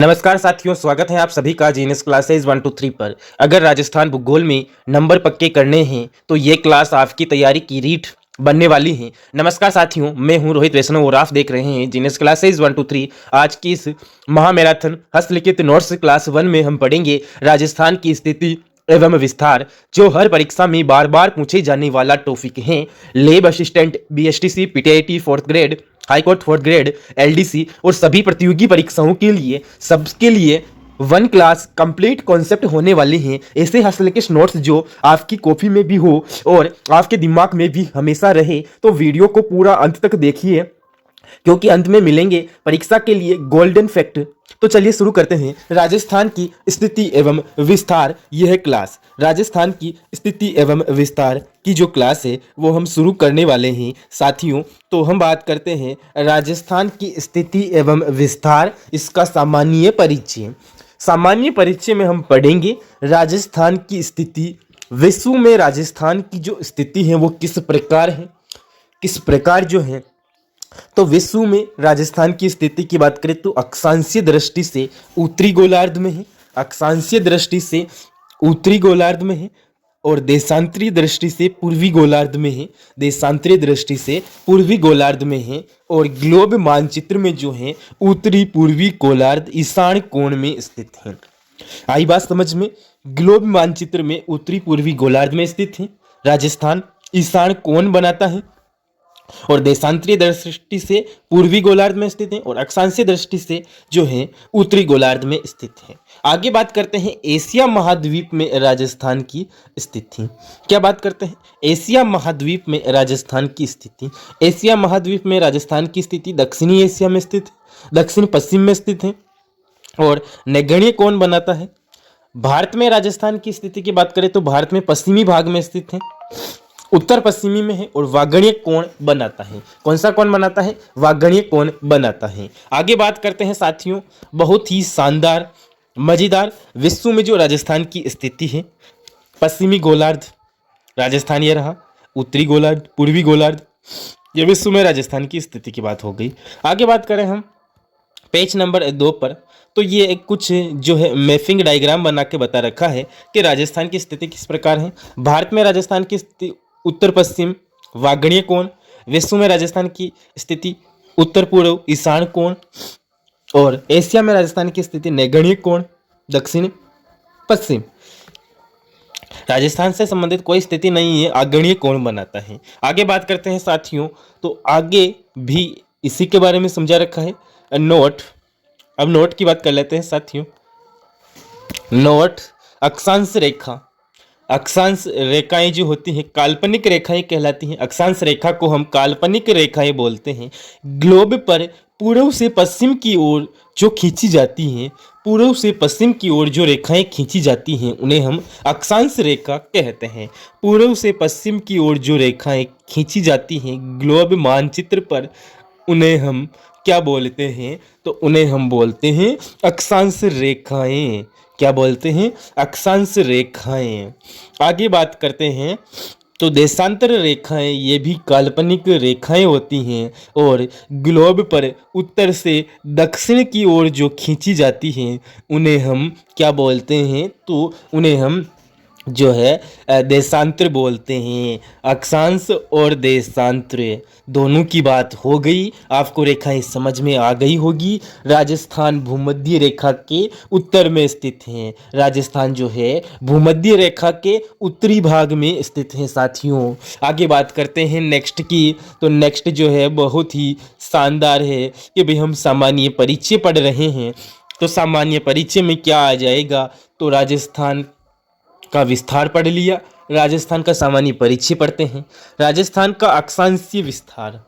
नमस्कार साथियों, स्वागत है आप सभी का जीएनएस क्लासेज 1 to 3 पर। अगर राजस्थान भूगोल में नंबर पक्के करने हैं तो ये क्लास आपकी तैयारी की रीढ़ बनने वाली है। नमस्कार साथियों, मैं हूं रोहित वैष्णव और आप देख रहे हैं जीएनएस क्लासेज 1 to 3। आज की इस महामैराथन हस्तलिखित नोट्स क्लास 1 में हम पढ़ेंगे राजस्थान की स्थिति एवं विस्तार, जो हर परीक्षा में बार बार पूछे जाने वाला टॉपिक है। लेब असिस्टेंट, बीएसटीसी, पीटीआईटी 4th grade, high court 4th grade, LDC और सभी प्रतियोगी परीक्षाओं के लिए सबके लिए 1 क्लास कंप्लीट कॉन्सेप्ट होने वाले हैं। ऐसे हस्तलिखित नोट्स जो आपकी कॉपी में भी हो और आपके दिमाग में भी हमेशा रहे, तो वीडियो को पूरा अंत तक देखिए, क्योंकि अंत में मिलेंगे परीक्षा के लिए गोल्डन फैक्ट। तो चलिए शुरू करते हैं। राजस्थान की स्थिति एवं विस्तार, यह क्लास राजस्थान की स्थिति एवं विस्तार की जो क्लास है वो हम शुरू करने वाले हैं साथियों। तो हम बात करते हैं राजस्थान की स्थिति एवं विस्तार, इसका सामान्य परिचय। सामान्य परिचय में हम पढ़ेंगे राजस्थान की स्थिति। विश्व में राजस्थान की जो स्थिति है वो किस प्रकार है, किस प्रकार जो है। तो विश्व में राजस्थान की स्थिति की बात करें तो अक्षांशीय दृष्टि से उत्तरी गोलार्ध में है, अक्षांशीय दृष्टि से उत्तरी गोलार्ध में है, और देशांतरीय दृष्टि से पूर्वी गोलार्ध में है, देशांतरीय दृष्टि से पूर्वी गोलार्ध में है। और ग्लोब मानचित्र में जो है उत्तरी पूर्वी गोलार्ध ईशान कोण में स्थित है। आई बात समझ में? ग्लोब मानचित्र में उत्तरी पूर्वी गोलार्ध में स्थित है राजस्थान, ईशान कोण बनाता है, और देशांतरीय दृष्टि से पूर्वी गोलार्ध में स्थित है, और अक्षांशीय दृष्टि से जो है उत्तरी गोलार्ध में स्थित है। आगे बात करते हैं एशिया महाद्वीप में राजस्थान की स्थिति। क्या बात करते हैं? एशिया महाद्वीप में राजस्थान की स्थिति। एशिया महाद्वीप में राजस्थान की स्थिति दक्षिणी एशिया में स्थित है, दक्षिण पश्चिम में स्थित है, और नगण्य कोण बनाता है। भारत में राजस्थान की स्थिति की बात करें तो भारत में पश्चिमी भाग में स्थित है, उत्तर पश्चिमी में है, और वागणीय कोण बनाता है। कौन सा कोण बनाता है? वागणीय कोण बनाता है। आगे बात करते हैं साथियों, बहुत ही शानदार मजेदार विश्व में जो राजस्थान की स्थिति है। पश्चिमी गोलार्ध राजस्थान ये रहा, उत्तरी गोलार्ध, पूर्वी गोलार्ध, ये विश्व में राजस्थान की स्थिति की बात हो गई। आगे बात करें हम पेज नंबर 2 पर, तो ये एक कुछ जो है मैपिंग डायग्राम बना के बता रखा है कि राजस्थान की स्थिति किस प्रकार है। भारत में राजस्थान की स्थिति उत्तर पश्चिम वागणीय कोण, विश्व में राजस्थान की स्थिति उत्तर पूर्व ईशान कोण, और एशिया में राजस्थान की स्थिति नैगणीय कोण दक्षिण पश्चिम। राजस्थान से संबंधित कोई स्थिति नहीं है, आग्नेय कोण बनाता है। आगे बात करते हैं साथियों, तो आगे भी इसी के बारे में समझा रखा है नोट। अब नोट की बात कर लेते हैं साथियों। नोट अक्षांश रेखा, अक्षांश रेखाएं जो होती हैं काल्पनिक रेखाएं कहलाती हैं। अक्षांश रेखा को हम काल्पनिक रेखाएं बोलते हैं। ग्लोब पर पूर्व से पश्चिम की ओर जो खींची जाती हैं, पूर्व से पश्चिम की ओर जो रेखाएं खींची जाती हैं उन्हें हम अक्षांश रेखा कहते हैं। पूर्व से पश्चिम की ओर जो रेखाएं खींची जाती हैं ग्लोब मानचित्र पर, उन्हें हम क्या बोलते हैं? तो उन्हें हम बोलते हैं अक्षांश रेखाएं। क्या बोलते हैं? अक्षांश रेखाएं। आगे बात करते हैं तो देशांतर रेखाएं, ये भी काल्पनिक रेखाएं होती हैं, और ग्लोब पर उत्तर से दक्षिण की ओर जो खींची जाती हैं उन्हें हम क्या बोलते हैं? तो उन्हें हम जो है देशांतर बोलते हैं। अक्षांश और देशांतर दोनों की बात हो गई। आपको रेखाएं समझ में आ गई होगी। राजस्थान भूमध्य रेखा के उत्तर में स्थित है। राजस्थान जो है भूमध्य रेखा के उत्तरी भाग में स्थित है साथियों। आगे बात करते हैं नेक्स्ट की, तो नेक्स्ट जो है बहुत ही शानदार है कि भाई हम सामान्य परिचय पढ़ रहे हैं। तो सामान्य परिचय में क्या आ जाएगा? तो राजस्थान का विस्तार पढ़ लिया, राजस्थान का सामान्य परिचय पढ़ते हैं। राजस्थान का अक्षांशीय विस्तार,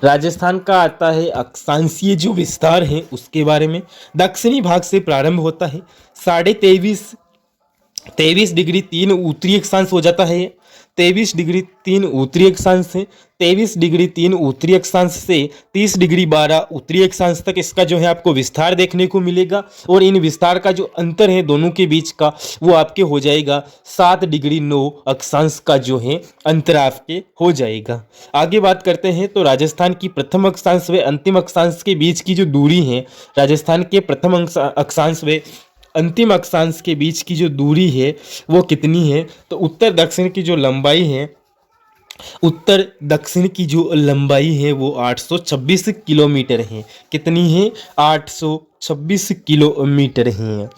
राजस्थान का आता है अक्षांशीय जो विस्तार है उसके बारे में। दक्षिणी भाग से प्रारंभ होता है, 23.5 डिग्री 3 उत्तरी अक्षांश हो जाता है, 23 डिग्री 3 उत्तरी अक्षांश से 23 डिग्री 3 उत्तरी अक्षांश से 30 डिग्री 12 उत्तरी अक्षांश तक इसका जो है आपको विस्तार देखने को मिलेगा। और इन विस्तार का जो अंतर है दोनों के बीच का वो आपके हो जाएगा 7 डिग्री 9 अक्षांश का जो है अंतर आपके हो जाएगा। आगे बात करते हैं तो राजस्थान की प्रथम अक्षांश व अंतिम अक्षांश के बीच की जो दूरी है, राजस्थान के प्रथम अक्षांश व अंतिम अक्षांश के बीच की जो दूरी है वो कितनी है, तो उत्तर दक्षिण की जो लंबाई है, उत्तर दक्षिण की जो लंबाई है वो 826 किलोमीटर है। कितनी है? 826 किलोमीटर है।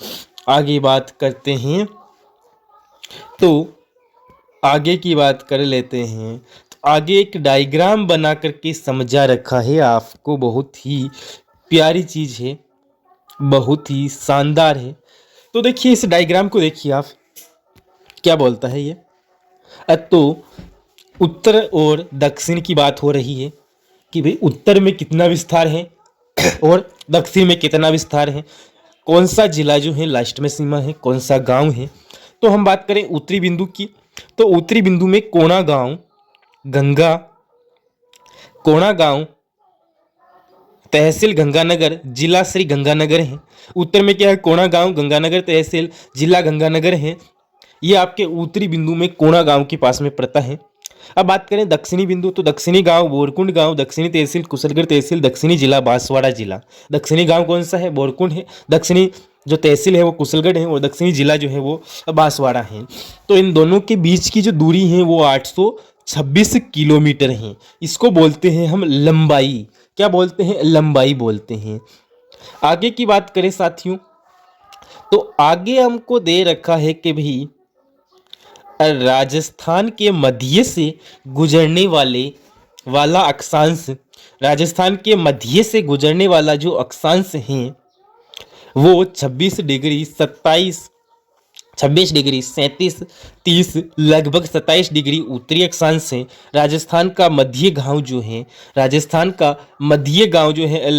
आगे बात करते हैं तो आगे की बात कर लेते हैं। तो आगे एक डायग्राम बना करके समझा रखा है आपको, बहुत ही प्यारी चीज़ है, बहुत ही शानदार है। तो देखिए इस डायग्राम को देखिए आप, क्या बोलता है ये। तो उत्तर और दक्षिण की बात हो रही है कि भाई उत्तर में कितना विस्तार है और दक्षिण में कितना विस्तार है, कौन सा जिला जो है लास्ट में सीमा है, कौन सा गांव है। तो हम बात करें उत्तरी बिंदु की, तो उत्तरी बिंदु में कोणा गांव, कोणा गांव, तहसील गंगानगर, जिला श्री गंगानगर है। उत्तर में क्या है? कोणा गांव, गंगानगर तहसील, जिला गंगानगर है। ये आपके उत्तरी बिंदु में कोणा गांव के पास में पड़ता है। अब बात करें दक्षिणी बिंदु, तो दक्षिणी गांव बोरकुंड गांव, दक्षिणी तहसील कुशलगढ़ तहसील, दक्षिणी जिला बांसवाड़ा जिला। दक्षिणी गांव कौन सा है? बोरकुंड है। दक्षिणी जो तहसील है वो कुशलगढ़ है और दक्षिणी जिला जो है वो बांसवाड़ा है। तो इन दोनों के बीच की जो दूरी है वो 826 किलोमीटर है। इसको बोलते हैं हम लंबाई। क्या बोलते हैं? लंबाई बोलते हैं। आगे की बात करें साथियों, तो आगे हमको दे रखा है कि भाई राजस्थान के मध्य से गुजरने वाला अक्षांश, राजस्थान के मध्य से गुजरने वाला जो अक्षांश है वो 26 डिग्री 27, 26 डिग्री 37, 30, लगभग 27 डिग्री उत्तरी अक्षांश है। राजस्थान का मध्य गांव जो है, राजस्थान का मध्य गांव जो है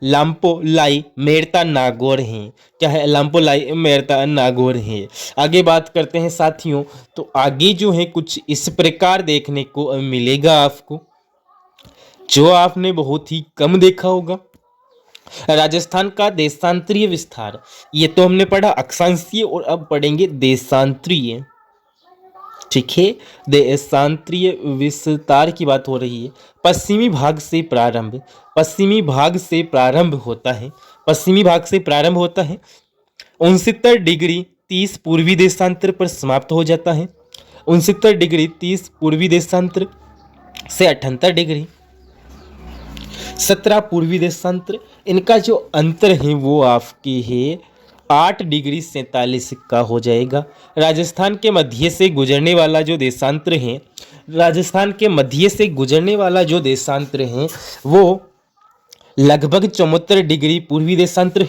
लाम्पोलाई मेरता नागौर है। क्या है? लाम्पोलाई मेरता नागौर है। आगे बात करते हैं साथियों, तो आगे जो है कुछ इस प्रकार देखने को मिलेगा आपको, जो आपने बहुत ही कम देखा होगा। राजस्थान का देशांतरीय विस्तार, ये तो हमने पढ़ा अक्षांशीय, और अब पढ़ेंगे देशांतरीय। ठीक है, देशांतरीय विस्तार की बात हो रही है। पश्चिमी भाग से प्रारंभ, पश्चिमी भाग से प्रारंभ होता है, पश्चिमी भाग से प्रारंभ होता है। 69 डिग्री 30 पूर्वी देशांतर पर समाप्त हो जाता है। 69 डिग्री 30 पूर्वी देशांतर से 78 डिग्री 17 पूर्वी देशांतर, इनका जो अंतर है वो आपके है 8 डिग्री 47 का हो जाएगा। राजस्थान के मध्य से गुजरने वाला जो देशांतर है, राजस्थान के मध्य से गुजरने वाला जो देशांतर है वो लगभग 74 डिग्री पूर्वी देशांतर,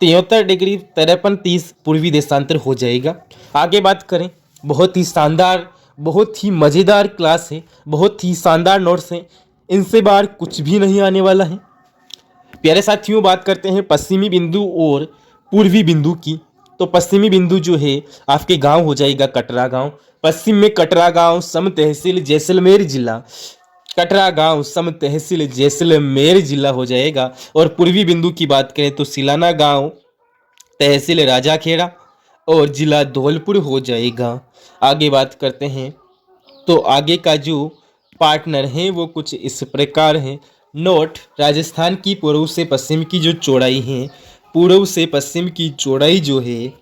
73 डिग्री 53-30 पूर्वी देशांतर हो जाएगा। आगे बात करें, बहुत ही शानदार, बहुत ही मज़ेदार क्लास है, बहुत ही शानदार नोट्स हैं, इनसे बाहर कुछ भी नहीं आने वाला है। प्यारे साथियों, बात करते हैं पश्चिमी बिंदु और पूर्वी बिंदु की। तो पश्चिमी बिंदु जो है आपके गांव हो जाएगा कटरा गांव। पश्चिम में कटरा गांव, सम तहसील जैसलमेर जिला, कटरा गांव सम तहसील जैसलमेर जिला हो जाएगा। और पूर्वी बिंदु की बात करें तो सिलाना गांव, तहसील राजाखेड़ा और जिला धौलपुर हो जाएगा। आगे बात करते हैं, तो आगे का जो पार्टनर है वो कुछ इस प्रकार है। नोट, राजस्थान की पूर्व से पश्चिम की जो चौड़ाई है, पूर्व से पश्चिम की चौड़ाई जो है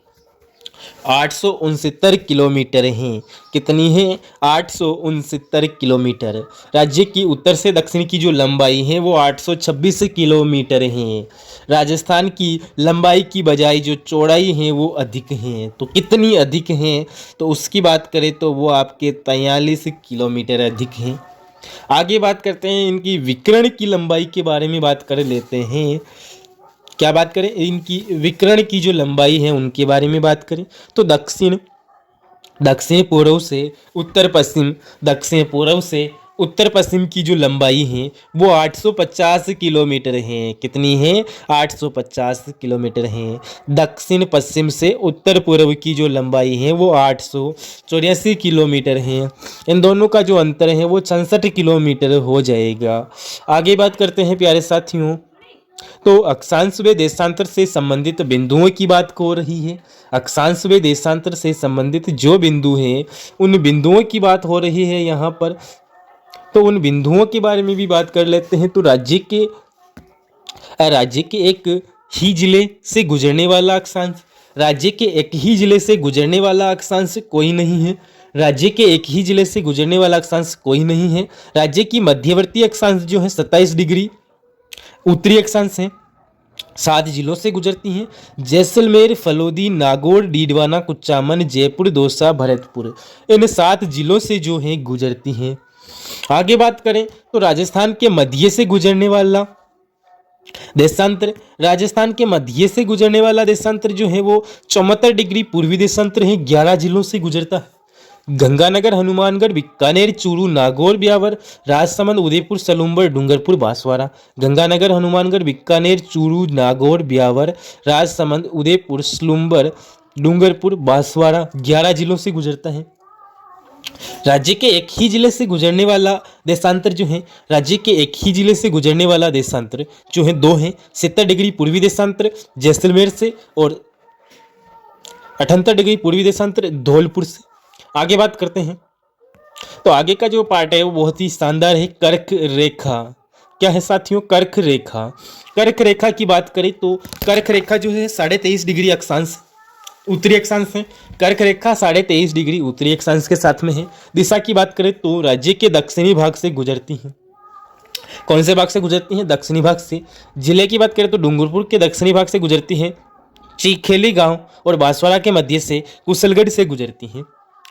869 किलोमीटर है। कितनी है? 869 किलोमीटर। राज्य की उत्तर से दक्षिण की जो लंबाई है वो 826 किलोमीटर है। राजस्थान की लंबाई की बजाय जो चौड़ाई है वो अधिक है। तो कितनी अधिक है? तो उसकी बात करें तो वो आपके 43 किलोमीटर अधिक है। आगे बात करते हैं इनकी विकर्ण की लंबाई के बारे में बात कर लेते हैं। क्या बात करें? इनकी विकर्ण की जो लंबाई है उनके बारे में बात करें तो दक्षिण पूर्व से उत्तर पश्चिम, दक्षिण पूर्व से उत्तर पश्चिम की जो लंबाई है वो 850 किलोमीटर है। कितनी है? 850 किलोमीटर है। दक्षिण पश्चिम से उत्तर पूर्व की जो लंबाई है वो 884 किलोमीटर है। इन दोनों का जो अंतर है वो 66 किलोमीटर हो जाएगा। आगे बात करते हैं प्यारे साथियों, तो अक्षांश व देशांतर से संबंधित बिंदुओं की बात हो रही है। अक्षांश व देशांतर से संबंधित जो बिंदु हैं उन बिंदुओं की बात हो रही है यहाँ पर। तो उन बिंदुओं के बारे में भी बात कर लेते हैं। तो राज्य के एक ही जिले से गुजरने वाला अक्षांश, राज्य के एक ही जिले से गुजरने वाला अक्षांश कोई नहीं है। राज्य के एक ही जिले से गुजरने वाला अक्षांश कोई नहीं है। राज्य की मध्यवर्ती अक्षांश जो है 27 डिग्री उत्तरी अक्षांश है, 7 जिलों से गुजरती हैं। जैसलमेर, फलोदी, नागौर, डीडवाना, कुचामन, जयपुर, दौसा, भरतपुर, इन 7 जिलों से जो है गुजरती हैं। आगे बात करें तो राजस्थान के मध्य से गुजरने वाला देशांतर, राजस्थान के मध्य से गुजरने वाला देशांतर जो है वो 74 डिग्री पूर्वी देशांतर है, 11 जिलों से गुजरता है। गंगानगर, हनुमानगढ़, बीकानेर, चूरू, नागौर, ब्यावर, राजसमंद, उदयपुर, सलूंबर, डूंगरपुर, बांसवाड़ा। गंगानगर, हनुमानगढ़, बीकानेर, चूरू, नागौर, ब्यावर, राजसमंद, उदयपुर, सलूंबर, डूंगरपुर, बांसवाड़ा, 11 जिलों से गुजरता है। राज्य के एक ही जिले से गुजरने वाला देशांतर जो है, राज्य के एक ही जिले से गुजरने वाला देशांतर जो है 2 है। 70 डिग्री पूर्वी देशांतर जैसलमेर से और 78 डिग्री पूर्वी देशांतर धौलपुर से। आगे बात करते हैं तो आगे का जो पार्ट है वो बहुत ही शानदार है, कर्क रेखा। क्या है साथियों? कर्क रेखा। कर्क रेखा की बात करें तो कर्क रेखा जो है 23.5 डिग्री अक्षांश उत्तरी अक्षांश है। कर्क रेखा 23.5 डिग्री उत्तरी अक्षांश के साथ में है। दिशा की बात करें तो राज्य के दक्षिणी भाग से गुजरती हैं। कौन से भाग से गुजरती हैं? दक्षिणी भाग से। जिले की बात करें तो डूंगरपुर के दक्षिणी भाग से गुजरती हैं। चीखेली गांव और बांसवाड़ा के मध्य से कुशलगढ़ से गुजरती हैं।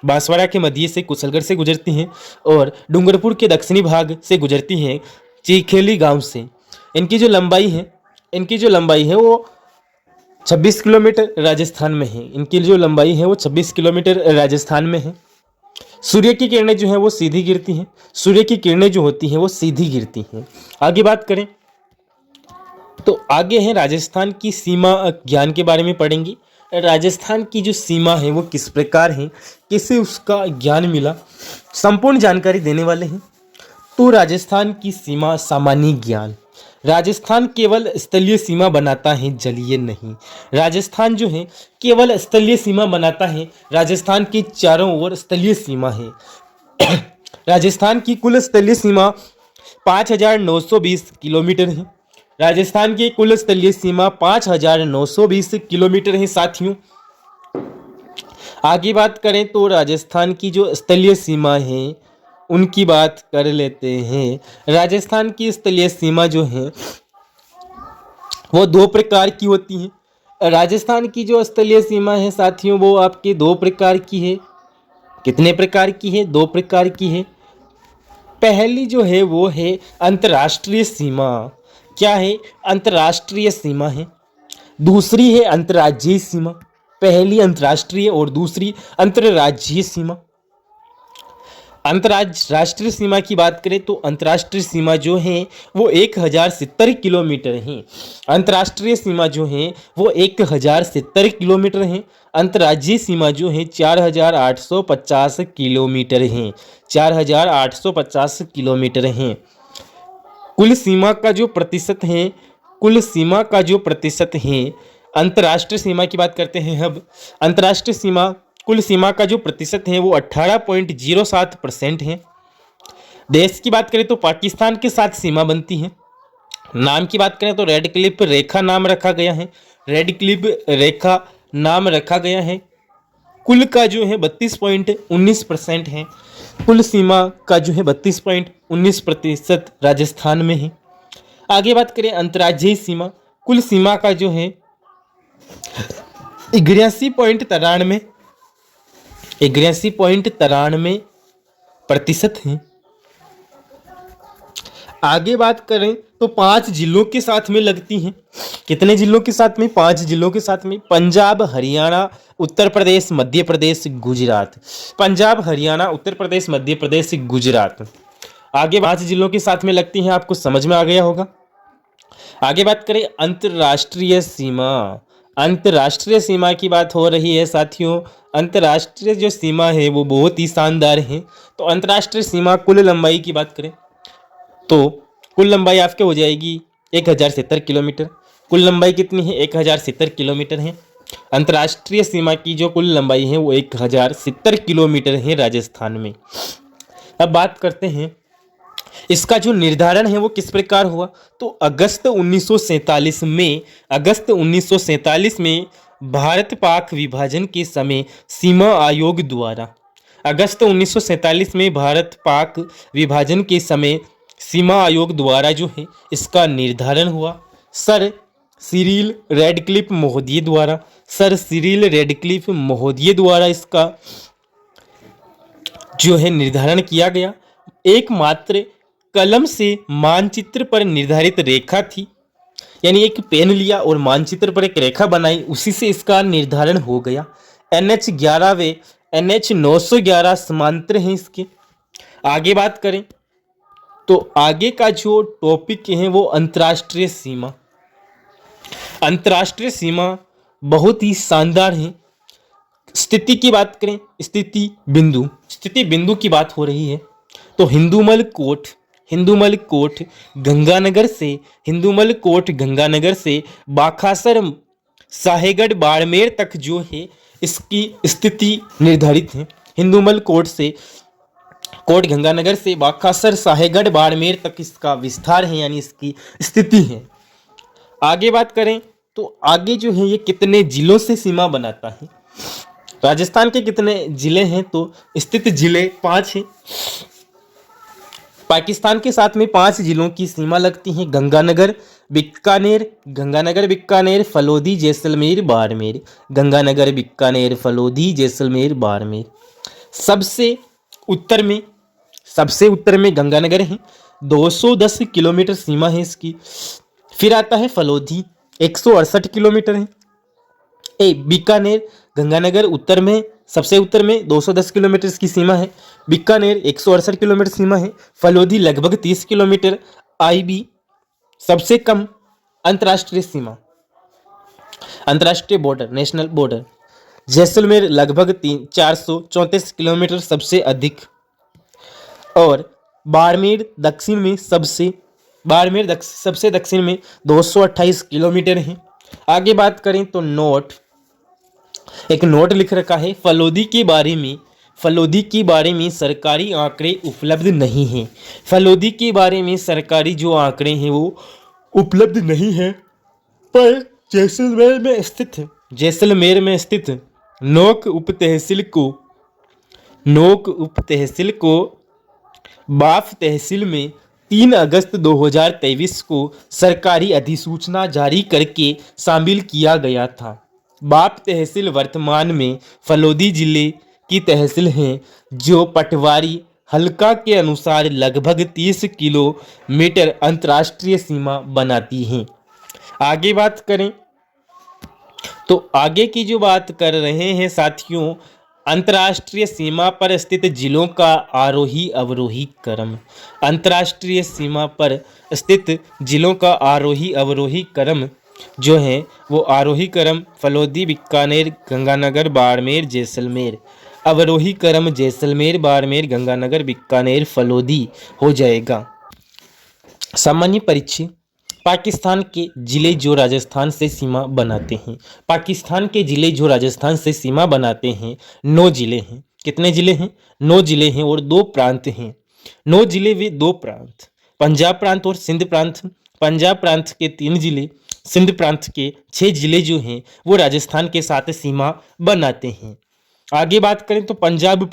बांसवाड़ा के मध्य से कुशलगढ़ से गुजरती हैं और डूंगरपुर के दक्षिणी भाग से गुजरती हैं चीखेली गांव से। इनकी जो लंबाई है वो 26 किलोमीटर राजस्थान में है। इनकी जो लंबाई है वो 26 किलोमीटर राजस्थान में है। सूर्य की किरणें जो है वो सीधी गिरती हैं। सूर्य की किरणें जो होती हैं वो सीधी गिरती हैं। आगे बात करें तो आगे है राजस्थान की सीमा ज्ञान के बारे में पढ़ेंगे। राजस्थान की जो सीमा है वो किस प्रकार है, कैसे उसका ज्ञान मिला, संपूर्ण जानकारी देने वाले हैं। तो राजस्थान की सीमा सामान्य ज्ञान। राजस्थान केवल स्थलीय सीमा बनाता है, जलीय नहीं। राजस्थान जो है केवल स्थलीय सीमा बनाता है। राजस्थान के चारों ओर स्थलीय सीमा है। राजस्थान की कुल स्थलीय सीमा 5920 किलोमीटर है। राजस्थान की कुल स्थलीय सीमा 5920 किलोमीटर है साथियों। आगे बात करें तो राजस्थान की जो स्थलीय सीमा है उनकी बात कर लेते हैं। राजस्थान की स्थलीय सीमा जो है वो 2 प्रकार की होती है। राजस्थान की जो स्थलीय सीमा है साथियों वो आपके 2 प्रकार की है। कितने प्रकार की है? 2 प्रकार की है। पहली जो है वो है अंतर्राष्ट्रीय सीमा। क्या है? अंतर्राष्ट्रीय सीमा है। दूसरी है अंतर्राज्यीय सीमा। पहली अंतर्राष्ट्रीय और दूसरी अंतर्राज्यीय सीमा। अंतर्राष्ट्रीय सीमा की बात करें तो अंतर्राष्ट्रीय सीमा जो है वो 1070 किलोमीटर है। अंतर्राष्ट्रीय सीमा जो है वो 1070 किलोमीटर है। अंतर्राज्यीय सीमा जो है 4850 किलोमीटर है। 4850 किलोमीटर है। कुल सीमा का जो प्रतिशत है अंतर्राष्ट्रीय सीमा की बात करते हैं। अब अंतर्राष्ट्रीय सीमा कुल सीमा का जो प्रतिशत है वो 18.07% है। देश की बात करें तो पाकिस्तान के साथ सीमा बनती है। नाम की बात करें तो रेड क्लिफ रेखा नाम रखा गया है। रेड क्लिफ रेखा नाम रखा गया है। कुल का जो है 32.19% है। कुल सीमा का जो है 32.19% राजस्थान में है। आगे बात करें अंतर्राज्यीय सीमा, कुल सीमा का जो है 83.93% है। आगे बात करें तो 5 जिलों के साथ में लगती हैं। कितने जिलों के साथ में? 5 जिलों के साथ में। पंजाब, हरियाणा, उत्तर प्रदेश, मध्य प्रदेश, गुजरात। पंजाब, हरियाणा, उत्तर प्रदेश, मध्य प्रदेश, गुजरात। आगे 5 जिलों के साथ में लगती हैं, आपको समझ में आ गया होगा। आगे बात करें अंतर्राष्ट्रीय सीमा। अंतर्राष्ट्रीय सीमा की बात हो रही है साथियों। अंतर्राष्ट्रीय जो सीमा है वो बहुत ही शानदार है। तो अंतर्राष्ट्रीय सीमा कुल लंबाई की बात करें तो कुल लंबाई आपके हो जाएगी 1070 किलोमीटर। कुल लंबाई कितनी है? 1070 किलोमीटर है। अंतर्राष्ट्रीय सीमा की जो कुल लंबाई है वो 1070 किलोमीटर है राजस्थान में। अब बात करते हैं इसका जो निर्धारण है वो किस प्रकार हुआ। तो अगस्त 1947 में भारत पाक विभाजन के समय सीमा आयोग द्वारा अगस्त 1947 में भारत पाक विभाजन के समय सीमा आयोग द्वारा जो है इसका निर्धारण हुआ। सर सिरिल रेडक्लिफ महोदय द्वारा इसका जो है निर्धारण किया गया। एकमात्र कलम से मानचित्र पर निर्धारित रेखा थी, यानी एक पेन लिया और मानचित्र पर एक रेखा बनाई, उसी से इसका निर्धारण हो गया। NH 911 समांतर हैं इसके। आगे बात करें तो आगे का जो टॉपिक है वो अंतर्राष्ट्रीय सीमा। अंतर्राष्ट्रीय सीमा बहुत ही शानदार है। स्थिति की बात करें, स्थिति बिंदु की बात हो रही है तो हिंदूमल कोट गंगानगर से बाखासर साहेगढ़ बाड़मेर तक जो है इसकी स्थिति निर्धारित है। हिंदूमल कोट गंगानगर से बाखासर साहेगढ़ बाड़मेर तक इसका विस्तार है, यानी इसकी स्थिति है। आगे बात करें तो आगे जो है ये कितने जिलों से सीमा बनाता है। राजस्थान के कितने जिले हैं? तो स्थित जिले 5 हैं। पाकिस्तान के साथ में 5 जिलों की सीमा लगती है। गंगानगर बीकानेर फलोदी जैसलमेर बाड़मेर। सबसे उत्तर में गंगानगर है, 210 किलोमीटर सीमा है इसकी। फिर आता है फलोदी, 168 किलोमीटर है। बीकानेर गंगानगर उत्तर में, सबसे उत्तर में 210 किलोमीटर की सीमा है। बीकानेर 168 किलोमीटर सीमा है। फलोदी लगभग 30 किलोमीटर। IB सबसे कम अंतर्राष्ट्रीय सीमा, अंतर्राष्ट्रीय बॉर्डर, नेशनल बॉर्डर। जैसलमेर लगभग 434 किलोमीटर सबसे अधिक। और बाड़मेर सबसे दक्षिण में 228 किलोमीटर है। आगे बात करें तो एक नोट लिख रखा है, फलोदी के बारे में सरकारी आंकड़े उपलब्ध नहीं हैं। फलोदी के बारे में सरकारी जो आंकड़े हैं वो उपलब्ध नहीं है, पर जैसलमेर में स्थित नोक उप तहसील को बाफ तहसील में 3 अगस्त 2023 को सरकारी अधिसूचना जारी करके शामिल किया गया था। बाप तहसील वर्तमान में फलोदी जिले की तहसील है, जो पटवारी हल्का के अनुसार लगभग 30 किलोमीटर अंतर्राष्ट्रीय सीमा बनाती हैं। आगे बात करें तो आगे की जो बात कर रहे हैं साथियों, अंतर्राष्ट्रीय सीमा पर स्थित जिलों का आरोही अवरोही क्रम। अंतर्राष्ट्रीय सीमा पर स्थित जिलों का आरोही अवरोही क्रम जो है वो आरोही क्रम फलोदी, बीकानेर, गंगानगर, बाड़मेर, जैसलमेर। अवरोही क्रम जैसलमेर, बाड़मेर, गंगानगर, बीकानेर, फलोदी हो जाएगा। सामान्य परिचय, पाकिस्तान के जिले जो राजस्थान से सीमा बनाते हैं। पाकिस्तान के जिले जो राजस्थान से सीमा बनाते हैं 9 जिले हैं। कितने जिले हैं? 9 जिले हैं और 2 प्रांत हैं। 9 जिले व 2 प्रांत, पंजाब प्रांत और सिंध प्रांत। पंजाब प्रांत के 3 जिले, सिंध प्रांत के 6 जिले जो हैं वो राजस्थान के साथ सीमा बनाते हैं। आगे बात करें तो पंजाब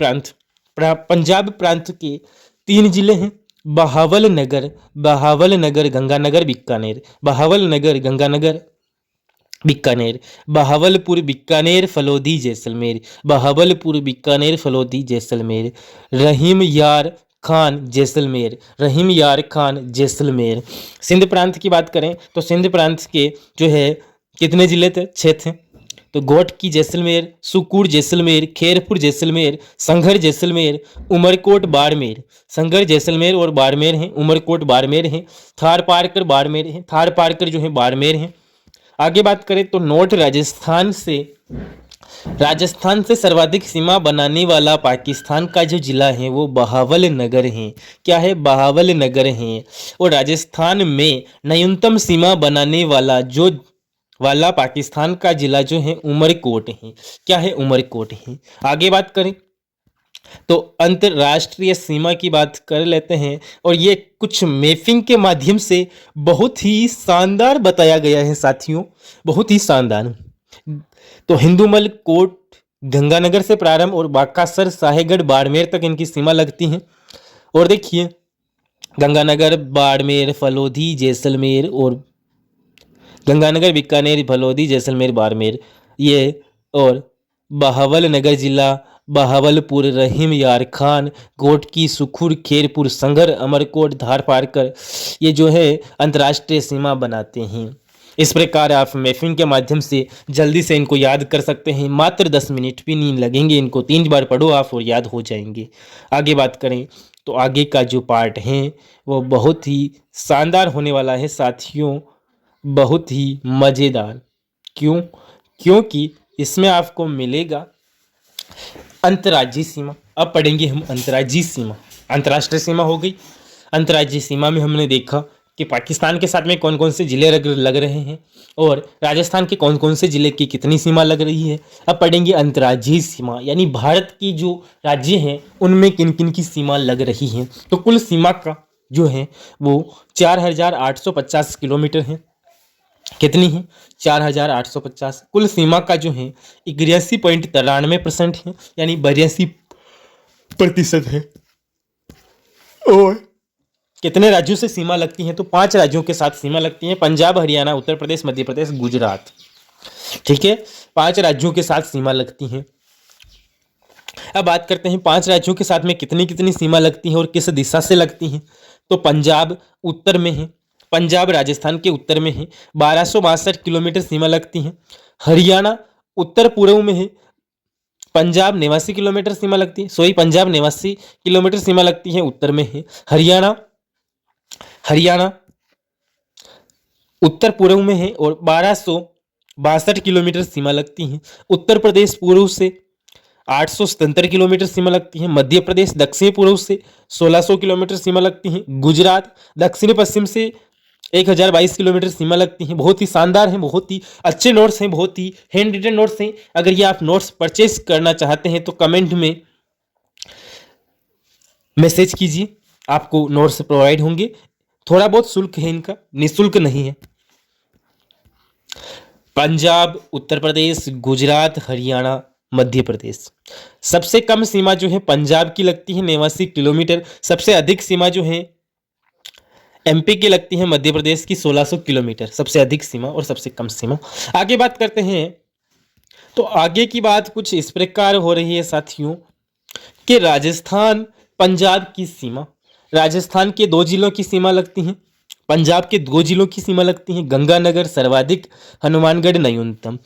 प्रांत के 3 जिले हैं, बहावलनगर, गंगानगर, बीकानेर। बहावलपुर, बीकानेर, फलोदी, जैसलमेर। रहीम यार खान, जैसलमेर। सिंध प्रांत की बात करें तो सिंध प्रांत के जो है कितने जिले थे? 6 थे। तो घोटकी जैसलमेर, सुकूर जैसलमेर, खेरपुर जैसलमेर, संघर जैसलमेर, उमरकोट बाड़मेर। संघर जैसलमेर और बाड़मेर हैं, उमरकोट बाड़मेर हैं, थार पारकर बाड़मेर हैं, थार पारकर जो है बाड़मेर हैं। आगे बात करें तो नोट राजस्थान से सर्वाधिक सीमा बनाने वाला पाकिस्तान का जो जिला है वो बहावल नगर है। क्या है? बहावल नगर है। और राजस्थान में न्यूनतम सीमा बनाने वाला पाकिस्तान का जिला जो है उमरकोट है। क्या है? उमरकोट है। आगे बात करें तो अंतर्राष्ट्रीय सीमा की बात कर लेते हैं, और ये कुछ मैपिंग के माध्यम से बहुत ही शानदार बताया गया है साथियों, बहुत ही शानदार। तो हिंदूमल कोट गंगानगर से प्रारंभ और बाकासर साहेगढ़ बाड़मेर तक इनकी सीमा लगती है। और देखिए गंगानगर बाड़मेर फलोदी जैसलमेर और गंगानगर बीकानेर फलोदी जैसलमेर बाड़मेर ये, और बहावल नगर जिला बहावलपुर रहीम यार खान घोटकी सुखुर खेरपुर संघर अमरकोट धार पारकर ये जो है अंतर्राष्ट्रीय सीमा बनाते हैं। इस प्रकार आप मैपिंग के माध्यम से जल्दी से इनको याद कर सकते हैं। मात्र 10 मिनट भी नहीं लगेंगे, इनको 3 बार पढ़ो आप और याद हो जाएंगे। आगे बात करें तो आगे का जो पार्ट है वो बहुत ही शानदार होने वाला है साथियों, बहुत ही मज़ेदार। क्यों? क्योंकि इसमें आपको मिलेगा अंतर्राज्यीय सीमा। अब पढ़ेंगे हम अंतर्राज्यीय सीमा। अंतर्राष्ट्रीय सीमा हो गई, अंतर्राज्यीय सीमा में हमने देखा कि पाकिस्तान के साथ में कौन कौन से जिले लग रहे हैं और राजस्थान के कौन कौन से जिले की कितनी सीमा लग रही है। अब पढ़ेंगे अंतर्राज्यीय सीमा, यानी भारत की जो राज्य हैं उनमें किन किन की सीमा लग रही है। तो कुल सीमा का जो है वो 4850 किलोमीटर है। कितनी है? 4850। कुल सीमा का जो है 81.93% है, यानी 82% है। और कितने राज्यों से सीमा लगती है? तो 5 राज्यों के साथ सीमा लगती है, पंजाब, हरियाणा, उत्तर प्रदेश, मध्य प्रदेश, गुजरात। ठीक है, 5 राज्यों के साथ सीमा लगती है। अब बात करते हैं 5 राज्यों के साथ में कितनी कितनी सीमा लगती है और किस दिशा से लगती है। तो पंजाब उत्तर में है, पंजाब राजस्थान के उत्तर में है, 1262 किलोमीटर सीमा लगती है। हरियाणा उत्तर पूर्व में है, पंजाब 89 किलोमीटर सीमा लगती है। पंजाब 89 किलोमीटर सीमा लगती है, उत्तर में है। हरियाणा उत्तर पूर्व में है और 1262 किलोमीटर सीमा लगती है। उत्तर प्रदेश पूर्व से 877 किलोमीटर सीमा लगती है। मध्य प्रदेश दक्षिण पूर्व से 1600 किलोमीटर सीमा लगती है। गुजरात दक्षिण पश्चिम से 1022 किलोमीटर सीमा लगती है। बहुत ही शानदार हैं, बहुत ही अच्छे नोट्स हैं, बहुत ही हैंड रिटन नोट्स हैं। अगर ये आप नोट्स परचेज करना चाहते हैं तो कमेंट में मैसेज कीजिए, आपको नोट्स प्रोवाइड होंगे। थोड़ा बहुत शुल्क है इनका, निःशुल्क नहीं है। पंजाब, उत्तर प्रदेश, गुजरात, हरियाणा, मध्य प्रदेश। सबसे कम सीमा जो है पंजाब की लगती है 89 किलोमीटर। सबसे अधिक सीमा जो है एमपी की लगती है, मध्य प्रदेश की 1600 किलोमीटर। सबसे अधिक सीमा और सबसे कम सीमा। आगे बात करते हैं तो आगे की बात कुछ इस प्रकार हो रही है साथियों कि राजस्थान पंजाब की सीमा, राजस्थान के 2 जिलों की सीमा लगती है, पंजाब के 2 जिलों की सीमा लगती है। गंगानगर सर्वाधिक, हनुमानगढ़ न्यूनतम।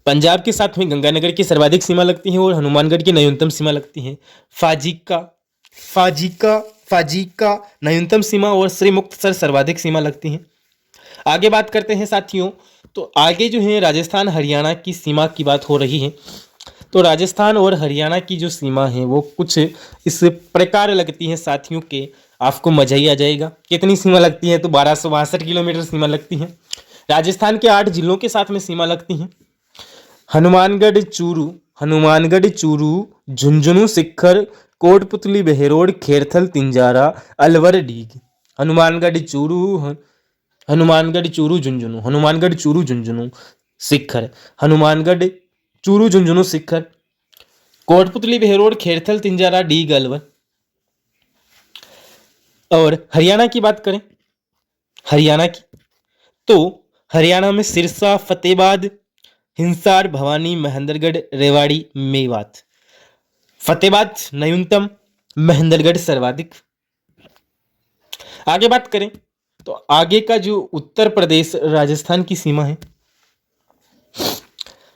पंजाब के साथ में गंगानगर की सर्वाधिक सीमा लगती है और हनुमानगढ़ की न्यूनतम सीमा लगती है। फाजिका न्यूनतम सीमा और श्री मुक्तसर सर्वाधिक सीमा लगती है। आगे बात करते हैं साथियों तो आगे जो है राजस्थान हरियाणा की सीमा की बात हो रही है। तो राजस्थान और हरियाणा की जो सीमा है वो कुछ इस प्रकार लगती है साथियों के आपको मजा ही आ जाएगा। कितनी सीमा लगती है? तो 1262 किलोमीटर सीमा लगती है। राजस्थान के 8 जिलों के साथ में सीमा लगती है। हनुमानगढ़ चूरू, झुंझुनू, सिक्खर, कोटपुतली, बहरोड, खेरथल, तिंजारा, अलवर, डीग। हनुमानगढ़ चूरू झुंझुनू सिक्खर, हनुमानगढ़ चूरू झुंझुनू सिक्खर, कोटपुतली, बहरोड, खेरथल, तिंजारा, डीग, अलवर। और हरियाणा की बात करें, हरियाणा की तो हरियाणा में सिरसा, फतेहाबाद, हिंसार, भवानी, महेंद्रगढ़, रेवाड़ी, मेवात। फतेहाबाद न्यूनतम, महेंद्रगढ़ सर्वाधिक। आगे बात करें तो आगे का जो उत्तर प्रदेश राजस्थान की सीमा है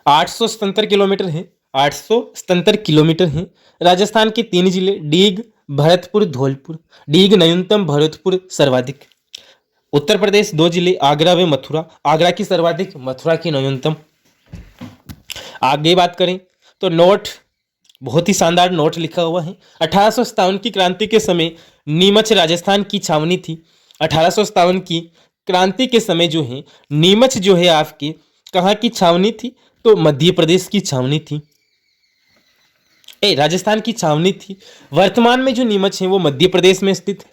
877 किलोमीटर है, 877 किलोमीटर है। राजस्थान के 3 जिले डीग, भरतपुर, धौलपुर। डीग न्यूनतम, भरतपुर सर्वाधिक। उत्तर प्रदेश 2 जिले आगरा व मथुरा, आगरा की सर्वाधिक, मथुरा की न्यूनतम। आगे बात करें तो नोट, बहुत ही शानदार नोट लिखा हुआ है। 1857 की क्रांति के समय नीमच राजस्थान की छावनी थी। 1857 की क्रांति के समय जो है नीमच जो है आपकी कहाँ की छावनी थी, तो मध्य प्रदेश की छावनी थी, राजस्थान की छावनी थी। वर्तमान में जो नीमच है वो मध्य प्रदेश में स्थित है।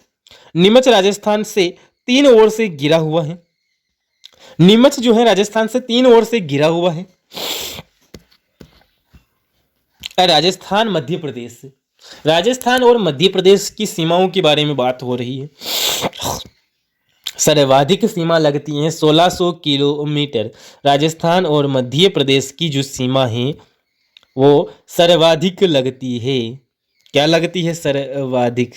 नीमच राजस्थान से 3 ओर से घिरा हुआ है। नीमच जो है राजस्थान से 3 ओर से घिरा हुआ है। राजस्थान मध्य प्रदेश से, राजस्थान और मध्य प्रदेश की सीमाओं के बारे में बात हो रही है। सर्वाधिक सीमा लगती है 1600 किलोमीटर। राजस्थान और मध्य प्रदेश की जो सीमा है वो सर्वाधिक लगती है। क्या लगती है? सर्वाधिक।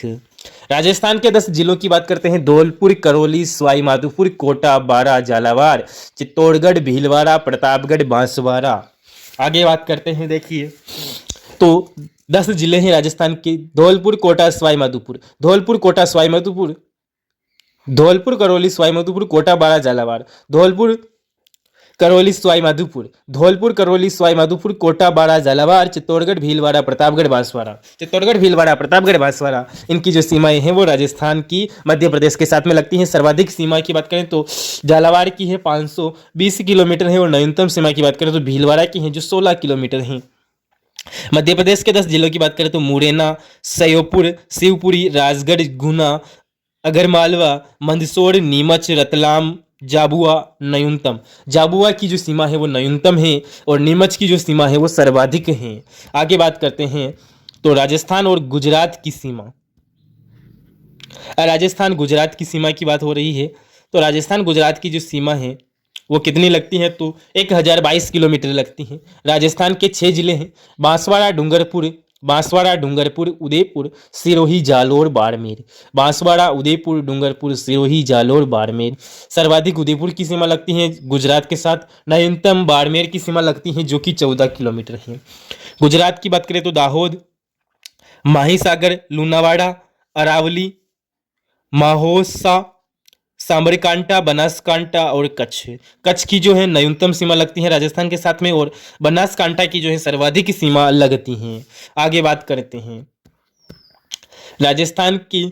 राजस्थान के 10 जिलों की बात करते हैं। धौलपुर, करौली, सवाई माधोपुर, कोटा, बारां, झालावाड़, चित्तौड़गढ़, भीलवाड़ा, प्रतापगढ़, बांसवाड़ा। आगे बात करते हैं, देखिए तो 10 जिले हैं राजस्थान के। धौलपुर, कोटा, सवाई माधोपुर। धौलपुर, कोटा, सवाई माधोपुर। धौलपुर, करौली, सवाई माधोपुर, कोटा, बारां, झालावाड़। धौलपुर, करौली, सवाई माधोपुर। धौलपुर, करौली, सवाई माधोपुर, कोटा, बारां, झालावाड़, चित्तौड़गढ़, भीलवाड़ा, प्रतापगढ़, बांसवाड़ा। चित्तौड़गढ़, भीलवाड़ा, प्रतापगढ़, बांसवाड़ा, इनकी जो सीमाएं हैं वो राजस्थान की मध्य प्रदेश के साथ में लगती हैं। सर्वाधिक सीमा की बात करें तो झालावाड़ की है 520 किलोमीटर है, और न्यूनतम सीमा की बात करें तो भीलवाड़ा की है जो 16 किलोमीटर है। मध्य प्रदेश के 10 जिलों की बात करें तो मुरैना, श्योपुर, शिवपुरी, राजगढ़, गुना, अगरमालवा, मंदसौर, नीमच, रतलाम, झाबुआ न्यूनतम। झाबुआ की जो सीमा है वो न्यूनतम है, और नीमच की जो सीमा है वो सर्वाधिक है। आगे बात करते हैं तो राजस्थान और गुजरात की सीमा। राजस्थान गुजरात की सीमा की बात हो रही है, तो राजस्थान गुजरात की जो सीमा है वो कितनी लगती है, तो 1022 किलोमीटर लगती है। राजस्थान के 6 जिले हैं। बांसवाड़ा, डूंगरपुर, उदयपुर, सिरोही, जालोर, बाड़मेर। बांसवाड़ा, उदयपुर, डूंगरपुर, सिरोही, जालोर, बाड़मेर। सर्वाधिक उदयपुर की सीमा लगती है गुजरात के साथ। न्यूनतम बाड़मेर की सीमा लगती है जो कि 14 किलोमीटर है। गुजरात की बात करें तो दाहोद, माहीसागर, लूनावाड़ा, अरावली, माहोसा, साबरकांठा, बनासकांठा और कच्छ। कच्छ की जो है न्यूनतम सीमा लगती है राजस्थान के साथ में, और बनासकांठा की जो है सर्वाधिक सीमा लगती हैं। आगे बात करते हैं राजस्थान की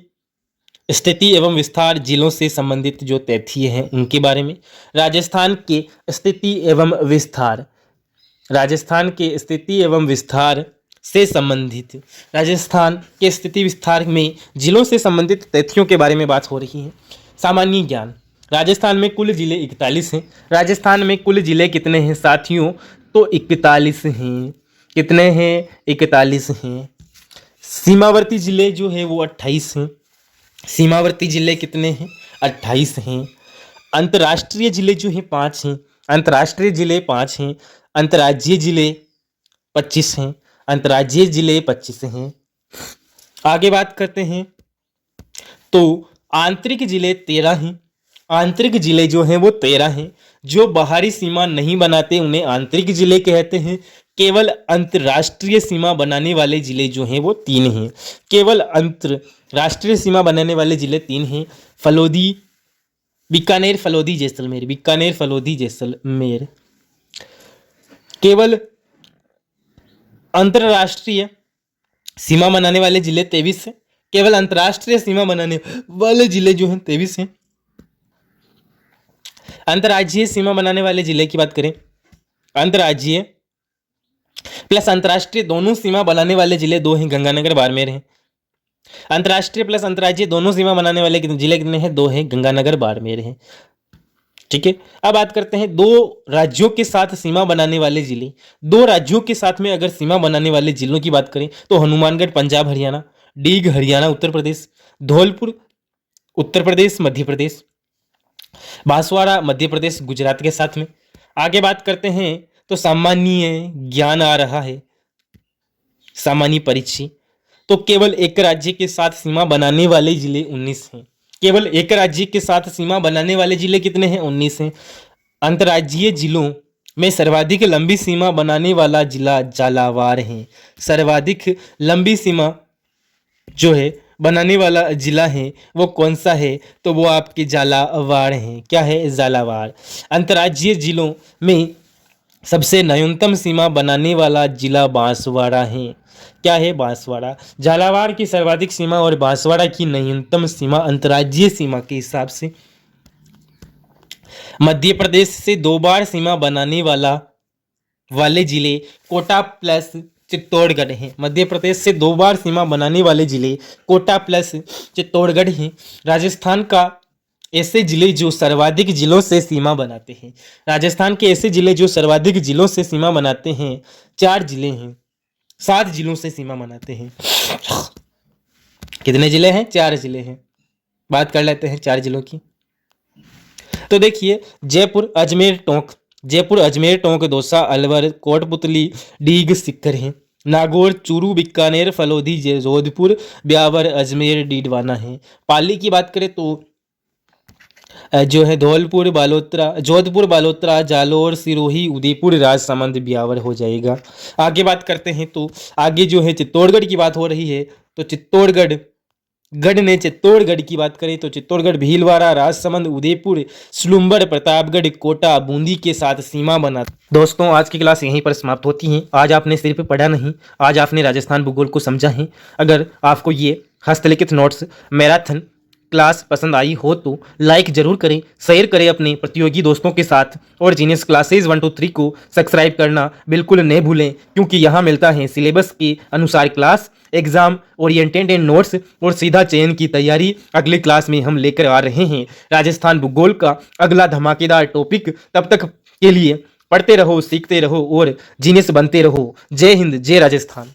स्थिति एवं विस्तार जिलों से संबंधित जो तथ्य हैं उनके बारे में। राजस्थान के स्थिति एवं विस्तार, राजस्थान के स्थिति एवं विस्तार से संबंधित, राजस्थान के स्थिति विस्तार में जिलों से संबंधित तथ्यों के बारे में बात हो रही है। सामान्य ज्ञान। राजस्थान में कुल जिले 41 हैं। राजस्थान में कुल जिले कितने हैं साथियों, तो 41 हैं। कितने हैं? 41 हैं। सीमावर्ती जिले जो है वो 28 हैं। सीमावर्ती जिले कितने हैं? 28 हैं। अंतर्राष्ट्रीय जिले जो हैं 5 हैं। अंतर्राष्ट्रीय जिले 5 हैं। अंतर्राज्यीय जिले 25 हैं। अंतर्राज्यीय जिले 25 हैं। आगे बात करते हैं तो आंतरिक जिले 13 हैं। आंतरिक जिले जो हैं वो 13 हैं। जो बाहरी सीमा नहीं बनाते उन्हें आंतरिक जिले कहते हैं। केवल अंतर्राष्ट्रीय सीमा बनाने वाले जिले जो हैं वो 3 हैं। केवल अंतर्राष्ट्रीय सीमा बनाने वाले जिले 3 हैं। फलोदी, बीकानेर, फलोदी, जैसलमेर। बीकानेर, फलोदी, जैसलमेर। केवल अंतर्राष्ट्रीय सीमा बनाने वाले जिले 23 हैं। केवल अंतर्राष्ट्रीय सीमा बनाने वाले जिले जो हैं 23 हैं। अंतर्राज्यीय सीमा बनाने वाले जिले की बात करें, अंतर्राज्यीय प्लस अंतर्राष्ट्रीय दोनों सीमा बनाने वाले जिले 2 हैं, गंगानगर, बाड़मेर हैं। अंतर्राष्ट्रीय प्लस अंतर्राज्यीय दोनों सीमा बनाने वाले जिले कितने हैं? 2 हैं, गंगानगर, बाड़मेर हैं। ठीक है, अब बात करते हैं 2 राज्यों के साथ सीमा बनाने वाले जिले। 2 राज्यों के साथ में अगर सीमा बनाने वाले जिलों की बात करें तो हनुमानगढ़, पंजाब हरियाणा, डीग हरियाणा उत्तर प्रदेश, धौलपुर उत्तर प्रदेश मध्य प्रदेश, बांसवाड़ा मध्य प्रदेश गुजरात के साथ में। आगे बात करते हैं तो सामान्य ज्ञान आ रहा है, सामान्य परिचय। तो केवल एक राज्य के साथ सीमा बनाने वाले जिले 19 हैं। केवल एक राज्य के साथ सीमा बनाने वाले जिले कितने हैं? 19 हैं। अंतर्राज्यीय जिलों में सर्वाधिक लंबी सीमा बनाने वाला जिला झालावाड़ है। सर्वाधिक लंबी सीमा जो है बनाने वाला जिला है वो कौन सा है? तो वो आपके झालावाड़ है। क्या है? झालावाड़। अंतर्राज्यीय जिलों में सबसे न्यूनतम सीमा बनाने वाला जिला बांसवाड़ा है। क्या है? बांसवाड़ा। झालावाड़ की सर्वाधिक सीमा और बांसवाड़ा की न्यूनतम सीमा अंतर्राज्यीय सीमा के हिसाब से। मध्य प्रदेश से 2 बार सीमा बनाने वाले जिले कोटा प्लस चित्तौड़गढ़ हैं। मध्य प्रदेश से 2 बार सीमा बनाने वाले जिले कोटा प्लस चित्तौड़गढ़ हैं। राजस्थान का ऐसे जिले जो सर्वाधिक जिलों से सीमा बनाते हैं। राजस्थान के ऐसे जिले जो सर्वाधिक जिलों से सीमा बनाते हैं 4 जिले हैं। 7 जिलों से सीमा बनाते हैं। कितने जिले हैं? 4 जिले हैं। बात कर लेते हैं 4 जिलों की। तो देखिए, जयपुर, अजमेर, टोंक, दौसा, अलवर, कोटपुतली, डीग, सीकर हैं। नागौर, चूरू, बीकानेर, फलोदी, जोधपुर, ब्यावर, अजमेर, डीडवाना है। पाली की बात करें तो जो है जोधपुर, बालोतरा, जालोर, सिरोही, उदयपुर, राजसमंद, ब्यावर हो जाएगा। आगे बात करते हैं तो आगे जो है चित्तौड़गढ़ की बात हो रही है तो चित्तौड़गढ़ की बात करें तो चित्तौड़गढ़ भीलवाड़ा, राजसमंद, उदयपुर, सुलुम्बर, प्रतापगढ़, कोटा, बूंदी के साथ सीमा बना। दोस्तों, आज की क्लास यहीं पर समाप्त होती है। आज आपने सिर्फ पढ़ा नहीं, आज आपने राजस्थान भूगोल को समझा है। अगर आपको ये हस्तलिखित नोट्स मैराथन क्लास पसंद आई हो तो लाइक जरूर करें, शेयर करें अपने प्रतियोगी दोस्तों के साथ और जीनियस क्लासेज 1 2 3 को सब्सक्राइब करना बिल्कुल नहीं भूलें, क्योंकि यहाँ मिलता है सिलेबस के अनुसार class, exam oriented and notes और सीधा चयन की तैयारी। अगले क्लास में हम लेकर आ रहे हैं राजस्थान भूगोल का अगला धमाकेदार टॉपिक। तब तक के लिए पढ़ते रहो, सीखते रहो और जीनियस बनते रहो। जय हिंद, जय राजस्थान।